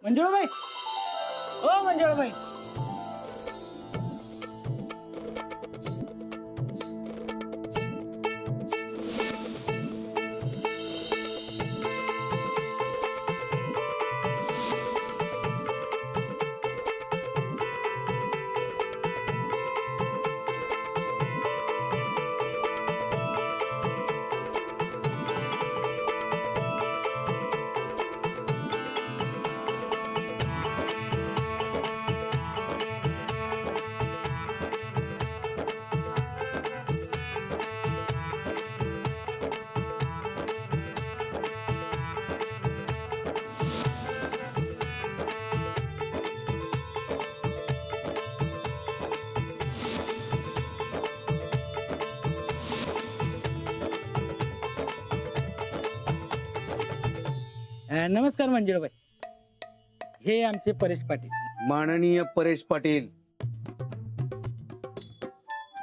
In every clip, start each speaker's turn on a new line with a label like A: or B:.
A: मंजुळाबाई, ओ मंजुळाबाई. नमस्कार मंजुळाबाई, हे आमचे परेश पाटील.
B: माननीय परेश पाटील,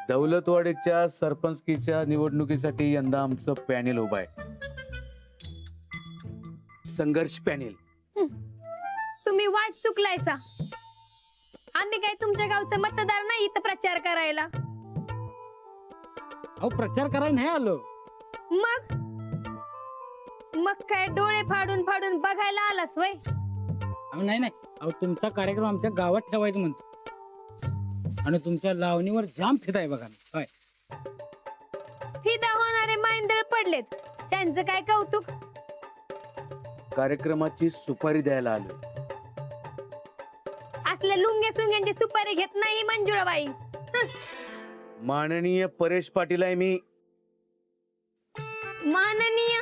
B: दौलतवाडीच्या सरपंचकीच्या निवडणुकीसाठी यंदा आमचं पॅनेल उभं आहे. संघर्ष पॅनेल.
C: तुम्ही वाट चुकलायसा. आम्ही काय तुमच्या गावचं मतदार नाही इथं प्रचार करायला.
A: अहो प्रचार करायला नाही आलो.
C: मग मग काय डोळे फाडून फाडून बघायला आलास वय?
A: अहो नाही नाही, अहो तुमचा कार्यक्रम आमच्या गावात ठेवायचा म्हणतो आणि तुमच्या लावणीवर जाम फिदा आहे बघा. होय,
C: फिदा होणारे मांदळ पडलेत, त्यांचं काय कौतुक.
B: कार्यक्रमाची सुपारी द्यायला आलो.
C: असल्या लुंग्या सुंग्यांची सुपारी घेत नाही मंजुळाबाई.
B: माननीय परेश पाटील आहे मी.
C: माननीय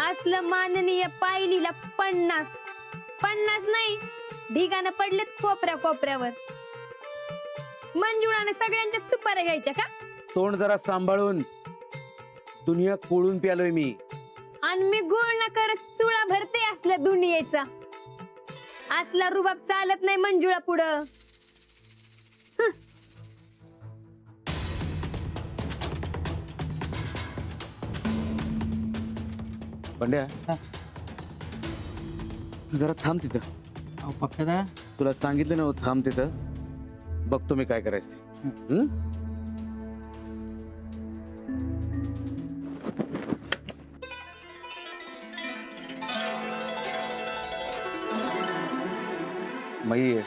C: असलं माननीय पायलीला 50 नाही, ढिगानं पडलेत कोपऱ्या कोपऱ्यावर. मंजुळाने सगळ्यांच्याच सुपाऱ्या घ्यायच्या का?
B: तोंड जरा सांभाळून, दुनिया कोळून प्यालोय मी.
C: आणि मी गोळ न करत चुळा भरते असल्या दुनियेचा. असला रुबाब चालत नाही मंजुळा पुढं.
B: पंड्या, जरा थांब तिथं.
A: अहो फक्त दा
B: तुला सांगितलं ना, थांब तिथं. बघतो मी काय करायचं ते. हं? मई,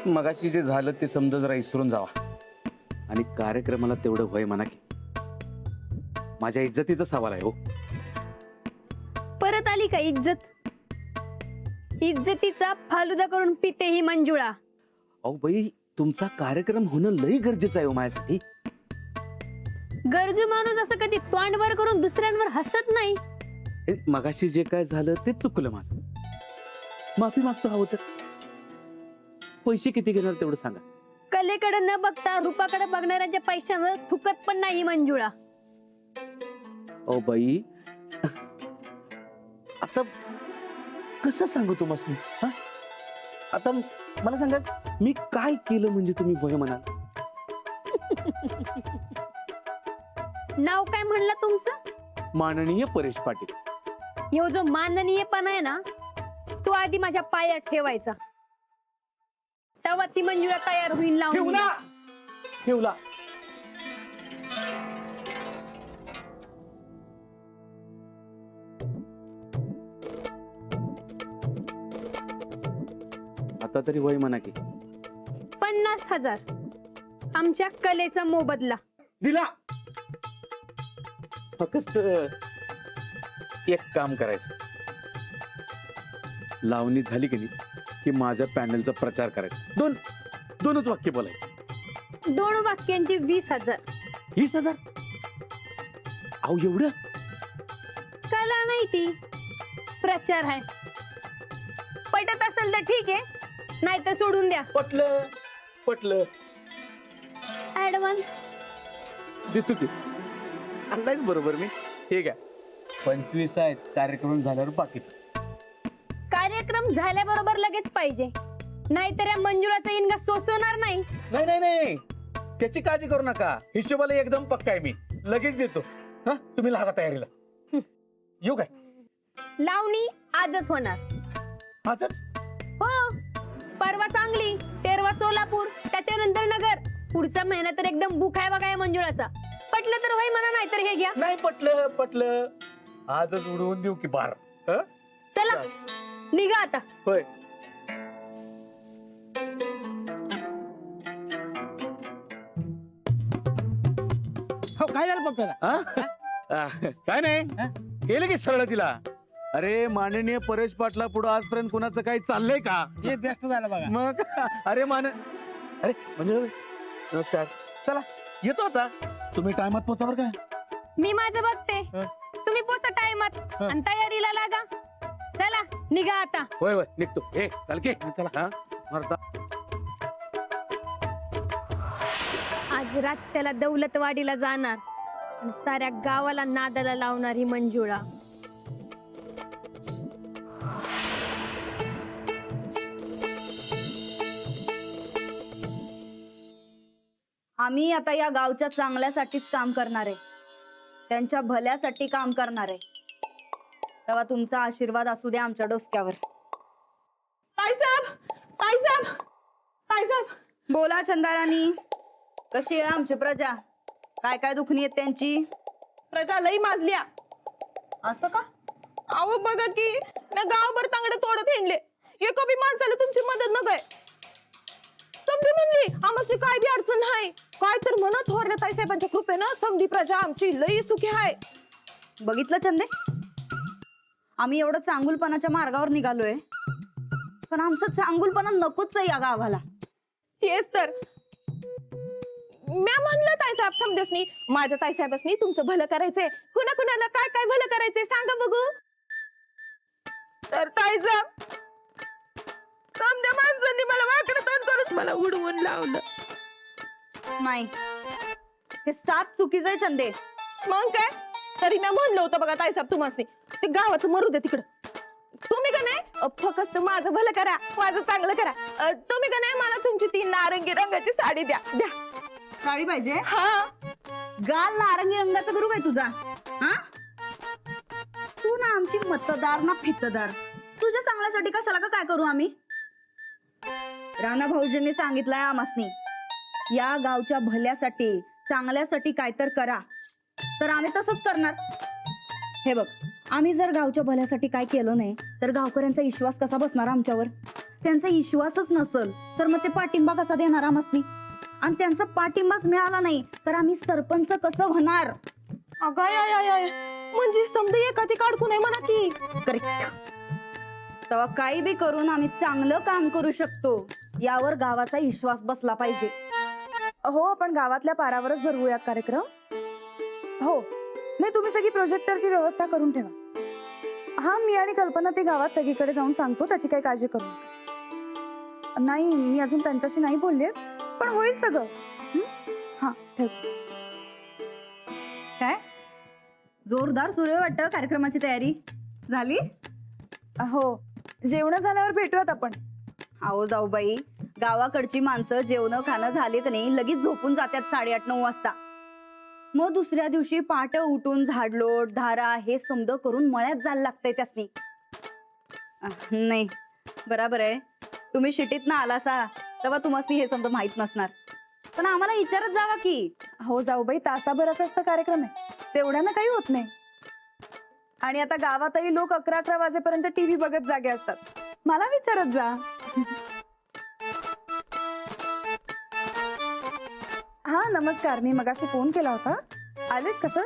B: मगाशी जे झालं ते समजा जरा इसरून जावा आणि कार्यक्रमाला तेवढं भय म्हणा की. माझ्या इज्जतीचा सवाल आहे हो.
C: परत आली का इज्जत? इज्जतीचा फालुदा करून पिते ही मंजुळा.
B: अहो बाई, तुमचा कार्यक्रम होणं लई गरजेचं आहे हो माझ्यासाठी.
C: गरजू माणूस असं कधी तोंडवर करून दुसऱ्यांवर हसत नाही.
B: मगाशी जे काय झालं ते चुकलं माझं. माफी मागतो हवं तर. पैसे किती घेणार तेवढं सांगा.
C: कलेकडे न बघता रूपाकडे बघणाऱ्यांच्या पैशावर थुकत पण नाही मंजुळा.
B: ओ बाई, आता कसं सांगू तुम्हाला? हा, आता मला सांगा, मी काय केलं म्हणजे तुम्ही भय म्हणाल?
C: नाव काय म्हणलं तुमचं?
B: माननीय परेश पाटील.
C: ह्यो जो माननीयपणा आहे ना, तो आधी माझ्या पायात ठेवायचा. तेव्हाच ही मंजुळा तयार होईल लावून.
B: ठेवला ठेवला. आता तरी वय म्हणा की.
C: 50,000 आमच्या कलेचा मोबदला.
B: दिला. फक्त एक काम करायचं. लावणी झाली की नाही की माझ्या पॅनलचा प्रचार करायचा. दोनच वाक्य बोलायचं.
C: 2 वाक्यांची 20,000.
B: 20,000? अहो एवढं?
C: कला नाही ती, प्रचार आहे. पटत असेल तर ठीक आहे, नाही तर सोडून द्या.
B: पटलं.
C: ऍडव्हान्स
B: देतो की. आणलायच बरोबर मी. ठीक आहे, 25 आहेत. कार्यक्रम झाल्यावर बाकीचं.
C: कार्यक्रम झाल्याबरोबर लगेच पाहिजे, नाहीतर या मंजुळाचा इनगा सोसवणार नाही.
B: नाही, त्याची काळजी करू नका. हिशोबाला एकदम पक्का आहे मी. लगेच देतो. हा, तुम्ही लागा तयारीला. येऊ काय?
C: लावणी आजच होणार.
B: आजच?
C: हो, परवा सांगली, तेरवा सोलापूर, त्याच्यानंतर नगर. पुढचा महिना तर एकदम बुक आहे बघा या मंजुळाचा. पटलं तर होय म्हणा, नाही तर हे घ्या.
B: नाही पटलं आजच उडवून देऊ की बार.
C: चला निघा आता.
B: होय.
A: हो काय झालं पप्प्याला?
B: काय नाही केलं की सरळ तिला. अरे माननीय परेश पाटला पुढे आजपर्यंत कुणाचं काही चाललंय का?
A: हे बेस्ट झालं बघा.
B: मग अरे अरे म्हणजे नमस्कार. चला येतो आता. तुम्ही टायमात पोचा बरं का?
C: मी माझं बघते, तुम्ही पोचा टाइमात आणि तयारीला लागा. चला निघा आता.
B: होय होय निघतो. ए चाल की.
A: चला.
B: मरता.
C: आज रातच्याला दौलतवाडीला जाणार आणि साऱ्या गावाला नादाला लावणार ही मंजुळा.
D: आम्ही आता या गावच्या चांगल्यासाठीच काम करणार आहे, त्यांच्या भल्यासाठी काम करणार आहे. तेव्हा तुमचा आशीर्वाद असू द्या आमच्या डोसक्यावर. ताईसाहेब बोला चंदाराणी. कशी आहे आमची प्रजा? काय काय दुखणी आहेत त्यांची?
E: प्रजा लई माजल्या.
D: असं का?
E: अहो बघा की मी गावभर तांगडे तोडत हिंडले, एका बी माणसाला तुमची मदत न काय. समधी म्हणली आमची काय बी अडचण नाही, काय तर म्हणत थोरल्या ताईसाहेबांच्या कृपेनं समधी प्रजा आमची लई सुखी आहे.
D: बघितलं चंदे, आम्ही एवढं चांगुलपणाच्या मार्गावर निघालोय, पण आमचं चांगुलपणा नकोच आहे या गावाला.
E: तेच तर म्या म्हणलं ताईसाहेब समजसनी, माझ्या ताईसाहेबांनी तुमचं भलं करायचंय. कुणा कुणाला काय काय भलं करायचंय सांगा बघू. तर ताईसाहेब समध्या माणसांनी मला वाकडं तोंड करून मला उडवून लावलं.
D: नाही, हे साप चुकीचं आहे चंदे.
E: मग काय तरी मी म्हणलं होतं बघा ताईसाहेब तुम्हाला, ते गावाचं मरू दे तिकडं. तुम्ही का नाही फक्त माझं भलं करा, माझं चांगलं करा. तुम्ही का नाही मला तुमची ती नारंगी रंगाची साडी द्या.
D: साडी पाहिजे?
E: हा
D: गाल नारंगी रंगाचा करू काय तुझा? हा, तू ना आमची मतदार ना फितदार. तुझ्या चांगल्यासाठी कशाला का काय करू आम्ही? राणा भाऊजींनी सांगितलंय आमासनी, या गावच्या भल्यासाठी चांगल्यासाठी काय तर करा, तर आम्ही तसंच करणार. हे बघ, आम्ही जर गावच्या भल्यासाठी काय केलं नाही तर गावकऱ्यांचा विश्वास कसा बसणार आमच्यावर? त्यांचा विश्वासच नसल तर मग ते पाठिंबा कसा देणार आमासनी? आणि त्यांचा पाठिंबाच मिळाला नाही तर आम्ही सरपंच कसं होणार?
E: अगाय म्हणजे समजा एखादी काढू नाही म्हणा की.
D: करेक्ट. तेव्हा काही बी करून आम्ही चांगलं काम करू शकतो यावर गावाचा विश्वास बसला पाहिजे.
F: हो, आपण गावातल्या पारावरच भरवूया कार्यक्रम. हो, नाही तुम्ही सगळी प्रोजेक्टरची व्यवस्था करून ठेवा. हा, मी आणि कल्पना ते गावात सगळीकडे जाऊन सांगतो, त्याची काही काळजी करू नका. नाही, मी अजून त्यांच्याशी नाही बोलले, पण होईल सगळं. हा ठेव.
D: काय जोरदार सुरू आहे वाटतं कार्यक्रमाची तयारी झाली?
F: हो, जेवण झाल्यावर भेटूयात आपण.
D: अहो जाऊ बाई, गावाकडची माणसं जेवण खाणं झाले तर नाही लगेच झोपून जातात 8:30-9 वाजता. मग दुसऱ्या दिवशी पहाटे उठून झाडलोट धारा हे समद करून मळ्यात जायला लागतंय त्यासनी. नाही बराबर आहे, तुम्ही शिटीत ना आलासा तेव्हा तुम्हाला हे समजा माहित नसणार, पण आम्हाला विचारत जावा की.
F: हो जाऊबाई, तासाभराचाच तर कार्यक्रम आहे, तेवढ्यानं काही होत नाही. आणि आता गावातही लोक 11-11 वाजेपर्यंत टीव्ही बघत जागे असतात, मला विचारत जा. हा नमस्कार, मी मगाशी फोन केला होता, आलेत का सर?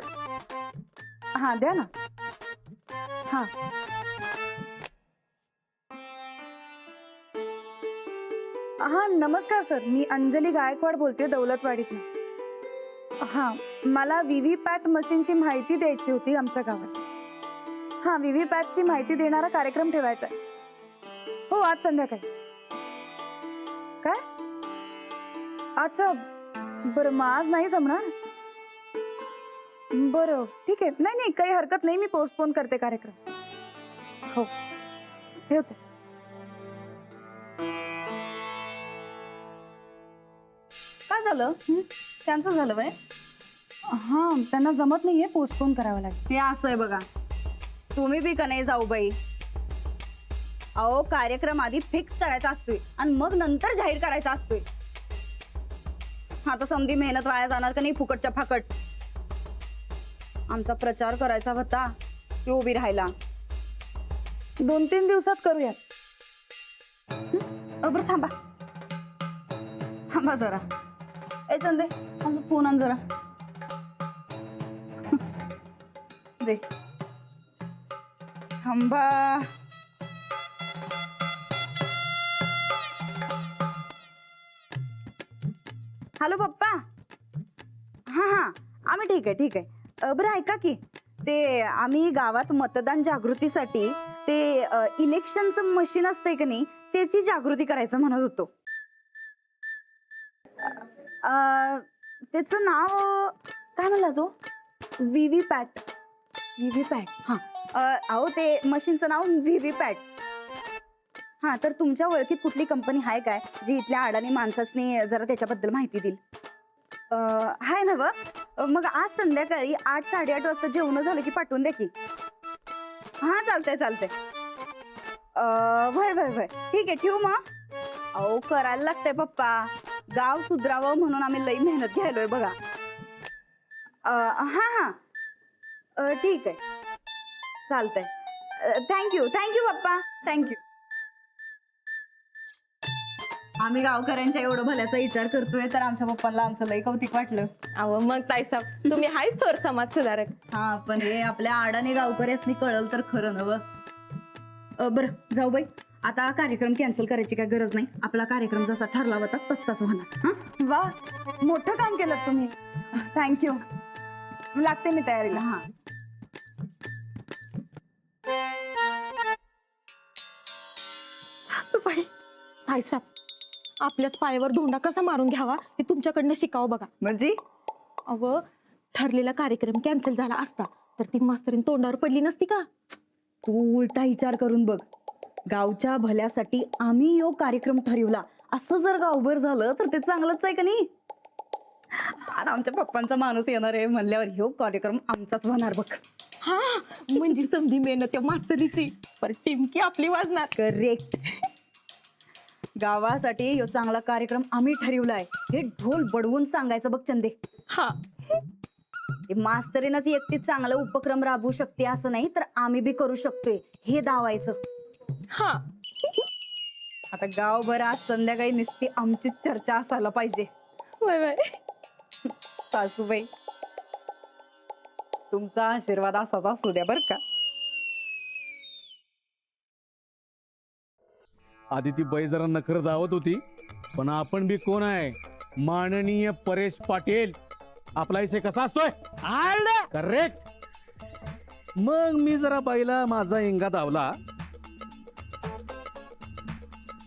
F: हा द्या ना. हा हा नमस्कार सर, मी अंजली गायकवाड बोलते दौलतवाडीतून. हा, मला व्हीव्हीपॅट मशीनची माहिती द्यायची होती आमच्या गावात. हा, व्हीव्हीपॅटची माहिती देणारा कार्यक्रम ठेवायचा आहे. हो, आज संध्याकाळी. काय? अच्छा बरं, मग आज नाही जमणार. बरं ठीक आहे, नाही नाही काही हरकत नाही, मी पोस्टपोन करते कार्यक्रम. हो ठेवते.
D: काय झालं? कॅन्सल झालं बाय?
F: हा, त्यांना जमत नाहीये, पोस्टपोन करावं लागेल.
D: हे असं आहे बघा, तुम्ही बी का नाही जाऊ बाई. अहो कार्यक्रम आधी फिक्स करायचा असतोय आणि मग नंतर जाहीर करायचा असतोय. आता समधी मेहनत वाया जाणार का नाही फुकटच्या फाकट. आमचा प्रचार करायचा होता तो उभी राहिला.
F: 2-3 दिवसात करूयात.
D: बरं थांबा थांबा जरा. ए चंदे आमचा फोन आण जरा. दे थांबा. हॅलो पप्पा. हां हां आम्ही ठीक आहे. बरं ऐका की ते आम्ही गावात मतदान जागृतीसाठी ते इलेक्शनचं मशीन असतंय का नाही त्याची जागृती करायचं म्हणत होतो. त्याचं नाव काय म्हणला तो.
F: व्हीव्ही पॅट.
D: हां अहो ते मशीनचं नाव व्हीव्ही पॅट. हां तर तुमच्या ओळखीत कुठली कंपनी आहे काय जी इथल्या अडाणी माणसासनी जरा त्याच्याबद्दल माहिती देईल. आहे ना व. मग आज संध्याकाळी 8-8:30 वाजता जेवण झालं की पाठवून द्या की. हां चालतंय. वय ठीक आहे ठेवू मग. अहो करायला लागतंय पप्पा. गाव सुधरावं म्हणून आम्ही लई मेहनत घ्यायलोय बघा. हां ठीक आहे चालतंय. थँक्यू पप्पा थँक्यू. आम्ही गावकऱ्यांच्या एवढं भल्याचा विचार करतोय तर आमच्या पप्पांना आमचं लई कौतिक वाटलं.
E: अहो मग ताईसाहेब तुम्ही हायच थोर समाज सुधारक.
D: हा पण हे आपल्या आडाने गावकऱ्यासनी कळलं तर खरं नवं. बरं जाऊ बाई आता कार्यक्रम कॅन्सल करायची काय गरज नाही. आपला कार्यक्रम जसा ठरला होता तसाच होणार. हा
F: वा मोठं काम केलं तुम्ही. थँक्यू. लागते मी तयारीला.
D: हा
E: ताईसाहेब आपल्याच पायावर धोंडा कसा मारून घ्यावा हे तुमच्याकडनं शिकावं बघा.
D: म्हणजे
E: अव ठरलेला कार्यक्रम कॅन्सल झाला असता तर ती मास्तरीन तोंडावर पडली नसती का.
D: तू उलटा विचार करून बघ. गावच्या भल्यासाठी आम्ही यो कार्यक्रम ठरवला असं जर गावभर झालं तर ते चांगलंच आहे का नाही. आणि आमच्या पप्पांचा माणूस येणार आहे म्हणल्यावर ह्यो कार्यक्रम आमचाच होणार बघ.
E: हा म्हणजे समधी मेहनत त्या मास्तरीची पर टिमकी आपली वाजणार.
D: करेक्ट. गावासाठी ह्यो चांगला कार्यक्रम आम्ही ठरवलाय हे ढोल बडवून सांगायचं बघ चंदे.
E: हा
D: मास्तरीनच एकटी चांगला उपक्रम राबवू शकते असं नाही तर आम्ही बी करू शकतोय हे दावायचं.
E: हा
D: आता गावभर आज संध्याकाळी नुसती आमची चर्चा असायला पाहिजे.
E: वय
D: सासूबाई तुमचा आशीर्वाद असाच असू द्या बर का.
B: आधी ती बाई जरा नखर धावत होती पण आपण बी कोण आहे. माननीय परेश पाटील. आपला विषय कसा असतोय करेक्ट. मग मी जरा बाईला माझा इंगा धावला.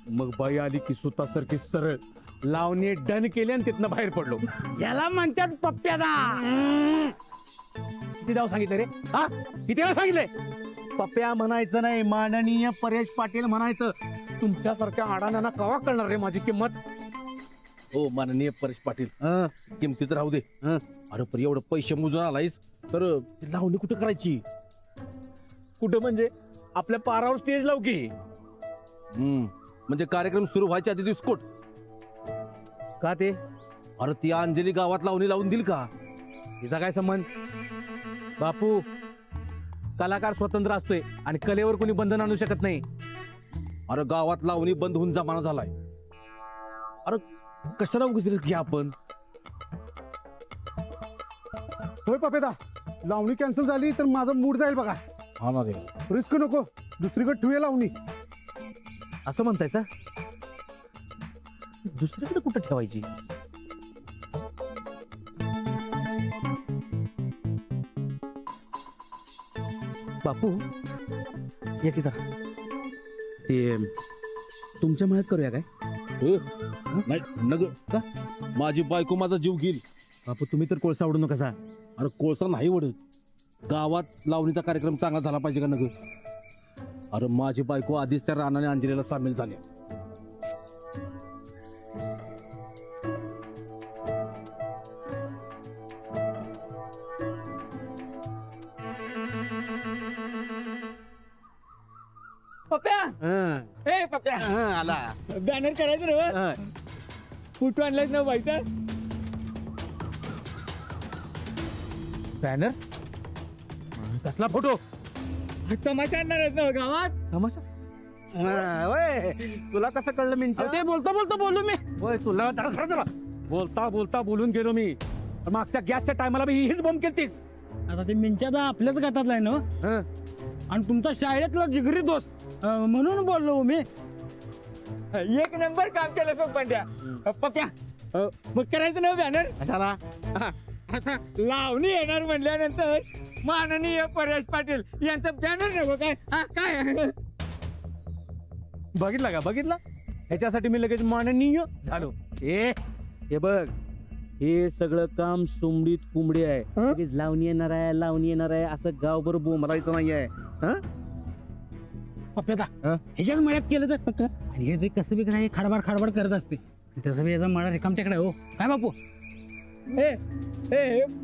B: मग बाई आली की सुतासारखी सरळ लावणी डन केली आणि तिथनं बाहेर पडलो.
A: याला म्हणतात पप्प्यादा.
B: किती धाव सांगितलं रे. हा किती वेळा सांगितलंय. पप्प्या म्हणायचं नाही माननीय परेश पाटील म्हणायचं. तुमच्यासारख्या अडाण्यांना कवा कळणार रे माझी किंमत.
G: हो माननीय परेश पाटील किमतीत राहू दे. अरे पण एवढं पैसे मोजून आलायस तर लावणी कुठं करायची.
B: कुठं म्हणजे आपल्या पारावर स्टेज लावू की.
G: म्हणजे कार्यक्रम सुरू व्हायच्या आधी विस्फोट
B: का ते.
G: अरे ती अंजली गावात लावणी लावून देईल का.
B: तिचा काय संबंध. बापू कलाकार स्वतंत्र असतोय आणि कलेवर कोणी बंधन आणू शकत नाही.
G: अरे गावात लावणी बंद होऊन जमाना झालाय. अरे कशाला उगाच रिस्क घ्या आपण.
H: होय पपेदा लावणी कॅन्सल झाली तर माझा मूड जाईल बघा.
G: हा ना रे.
H: रिस्क नको दुसरीकडे ठेवूया लावणी.
B: असं म्हणतायचा. दुसरीकडे कुठं ठेवायची. बापू या की जरा ते तुमच्या मळ्यात करूया काय.
G: नाही नग का माझी बायको माझा जीव घेईल.
B: बापू तुम्ही तर कोळसा उडू नका.
G: अरे कोळसा नाही वडत. गावात लावणीचा कार्यक्रम चांगला झाला पाहिजे का नग. अरे माझी बायको आधीच त्या रानाने अंजलीला सामील झाले.
B: पप्प्या
G: हं,
B: ए पप्प्या
G: हं, आला
B: बॅनर करायचं रे
G: हं.
B: कुठं आणलायस ना व्हायचा बॅनर
G: कसला फोटो
B: तमाशा आणणार आहेत ना गावात
G: तमाशा होय तुला कसं कळलं मी
A: ते बोलता बोलता बोलू मी
G: होय तुला खरं तुला बोलता बोलता बोलून गेलो मी मागच्या गॅसच्या टायमाला मी हीच बॉम्ब केलतीस
A: आता ते मिंच्यादा आपल्याच गटातला आहे ना हो.
G: हं.
A: आणि तुमचा शाळेतला जिगरी दोस्त म्हणून बोललो मी.
B: एक नंबर काम केलं तो पंड्या पप्प्या मग करायचं ना बॅनर
G: कशाला
B: आता लावणी येणार म्हणल्यानंतर माननीय परेश पाटील यांचं बॅनर नको काय काय
G: बघितला का बघितला ह्याच्यासाठी मी लगेच माननीय झालो हे बघ हे सगळं काम सोमडीत कुंबडी आहे लगेच लावणी येणार आहे असं गावभर बोंबलायचं नाही आहे
A: पप्प्यादा ह्याच्याच मळ्यात केलं तर आणि हे जे कसं बी काय खाडबाड खाडबाड करत असते तसं बी याचा मळा रिकाम टेकडा हो काय बापू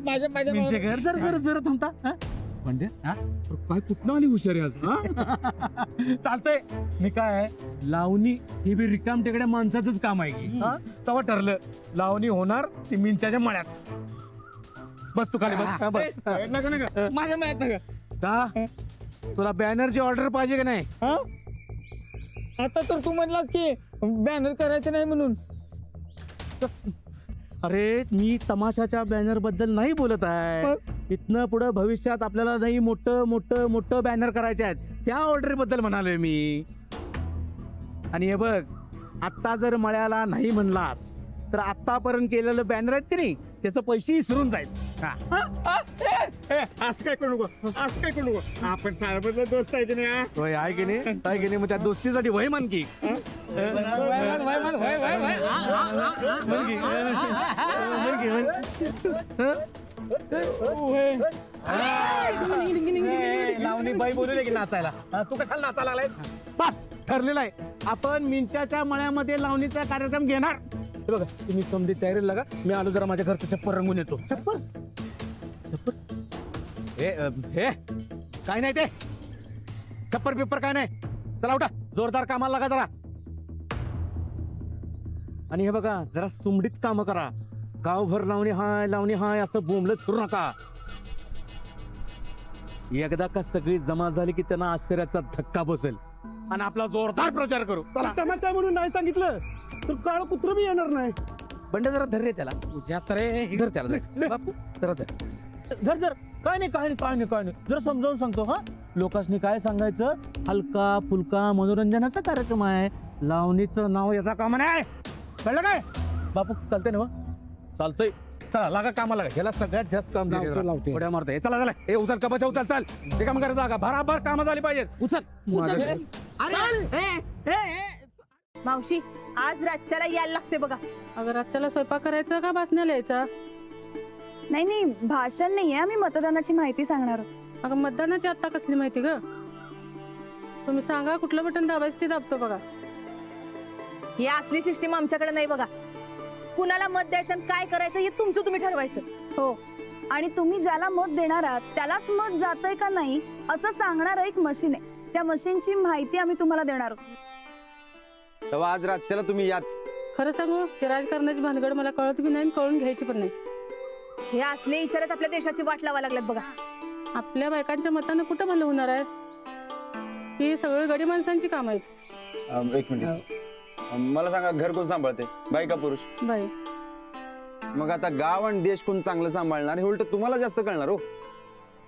B: माझ्या माझ्या
A: मिंचे घर जर जर जर थांबता हा? म्हणजे हा? काय कुठनं आली हुशारी आज
G: चालतंय मी काय लावणी हे बी रिकाम टेकड्या माणसाचंच काम आहे की हा? तेव्हा ठरलं लावणी होणार ती मिंचाच्या मळ्यात बस तू खाली बस हा, बस
B: नका नका माझ्या माहित नका
G: का तुला बॅनरची ऑर्डर पाहिजे का नाही
B: हा आता तर तू म्हणलास की बॅनर करायचं नाही म्हणून
G: अरे मी तमाशाच्या बॅनर बद्दल नाही बोलत आहे इथनं पुढे भविष्यात आपल्याला नाही मोठं मोठं मोठं बॅनर करायचे आहेत त्या ऑर्डर बद्दल म्हणालोय मी आणि हे बघ आता जर मळ्याला नाही म्हणलास तर आतापर्यंत केलेलं बॅनर आहेत की नाही त्याचं पैसे विसरून जायचं
B: असं काय करू नको असं काय करू नको आपण साहेबांचा दोस्त आहे की नाही हा?
G: होय आहे की नाही आहे की नाही मग त्या दोस्तीसाठी वय म्हण की लावणी बाई बोलू दे की नाचायला तू कशाला नाचायला आलाय बस ठरलेलं आहे आपण मिंचाच्या मळ्यामध्ये लावणीचा कार्यक्रम घेणार हे बघा तुम्ही समधी तयारीला लागा मी आलो जरा माझ्या घरचं चप्पल रंगून येतो चप्पल हे काय नाही ते चप्पर पेपर काय नाही चला उठा जोरदार कामाला लागा जरा आणि हे बघा जरा सुमडीत काम करा गावभर लावणी हाय असं बोंबलत फिरू नका एकदा का सगळी जमा झाली की त्यांना आश्चर्याचा धक्का बसेल आणि आपला जोरदार प्रचार करू चला
H: तमाशा म्हणून नाही सांगितलं तर काळ कुत्र बी येणार नाही
G: बंड जरा धर रे त्याला
A: तुझ्या तर
G: धर त्याला धर. बापू जरा धर धर काय नाही जरा समजावून सांगतो हा लोकांनी काय सांगायचं हलका फुलका मनोरंजनाचा कार्यक्रम आहे लावणीचं नाव याचा काम नाही कळलं काय बापू चालतंय ना चालतंय चला लागा कामाला लागा ह्याला सगळ्यात जास्त काम
A: लावतो.
G: उड्या मारतोय चला चला हे उचल कपाशा उचल चाल ते काम करायचं का भराभर कामं झाली पाहिजेत
A: उचल
E: मावशी आज रातच्याला यायला लागते बघा
C: अगं रातच्याला स्वयंपाक करायचा का भासण्याला यायचा
F: नाही नाही भाषण नाहीये आम्ही मतदानाची माहिती सांगणार आहोत.
C: अगं मतदानाची आता कसली माहिती ग तुम्ही सांगा कुठलं बटन दाबायचं ते दाबतो बघा
E: ही असली सिस्टीम आमच्याकडे नाही बघा कुणाला मत द्यायचं आणि काय करायचं हे तुमचं तुम्ही ठरवायचं
F: हो आणि तुम्ही ज्याला मत देणार आहात त्यालाच मत जातंय का नाही असं सांगणार एक मशीन आहे त्या मशीनची माहिती आम्ही तुम्हाला देणार आहोत.
I: तेव्हा आज रातच्याला तुम्ही याच
C: खरं सांगू ते राजकारणाची भानगड मला कळत बी नाही आणि कळून घ्यायची पण नाही
E: हे असले इचारच आपल्या देशाची वाट लावा लागल्यात बघा
C: आपल्या बायकांच्या मतानं कुठं भलं होणार आहे ही सगळी गडी माणसांची काम आहेत
I: एक मिनिट मला सांगा घर कोण सांभाळते बाई का पुरुष
C: बाई
I: मग आता गाव आणि देश कोण चांगलं सांभाळणार हे उलट तुम्हाला जास्त कळणार हो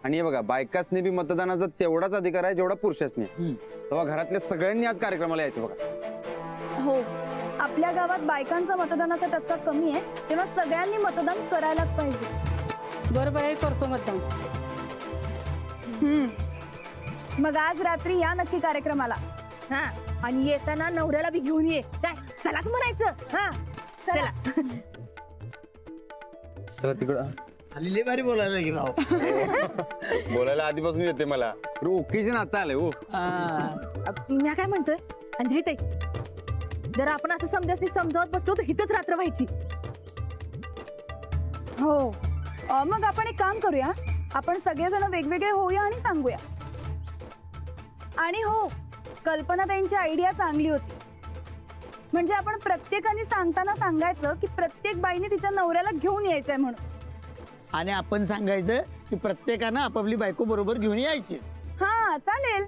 I: आणि हे बघा बायकासने बी मतदानाचा तेवढाच अधिकार आहे जेवढा पुरुषासने तेव्हा घरातल्या सगळ्यांनी आज कार्यक्रमाला यायचं बघा
F: हो आपल्या गावात बायकांचा मतदानाचा टक्का कमी आहे तेव्हा सगळ्यांनी मतदान करायलाच पाहिजे.
C: बरं बाई करतो मतदान
F: मग आज रात्री या नक्की कार्यक्रमाला.
E: हा आणि येताना नवऱ्याला बी घेऊन ये काय चलाच म्हणायचं हा चला
I: चला तिकडं
A: आलेली बारी बोलायला की राव
I: बोलायला आधीपासून येते मला ओकेजन आता आलंय हो
E: मी काय म्हणतोय अंजली ताई जर आपण असं समजायचं समजावत बसलो तर हिथच रात्र व्हायची
F: हो मग आपण एक काम करूया आपण सगळेजण वेगवेगळे होऊया आणि सांगूया आणि हो कल्पना त्यांची आयडिया चांगली होती. म्हणजे आपण प्रत्येकाने सांगताना सांगायचं की प्रत्येक बाईने तिच्या नवऱ्याला घेऊन यायचंय म्हणून.
J: आणि आपण सांगायचं की प्रत्येकानं आपापली बायको बरोबर घेऊन यायची.
F: हा चालेल.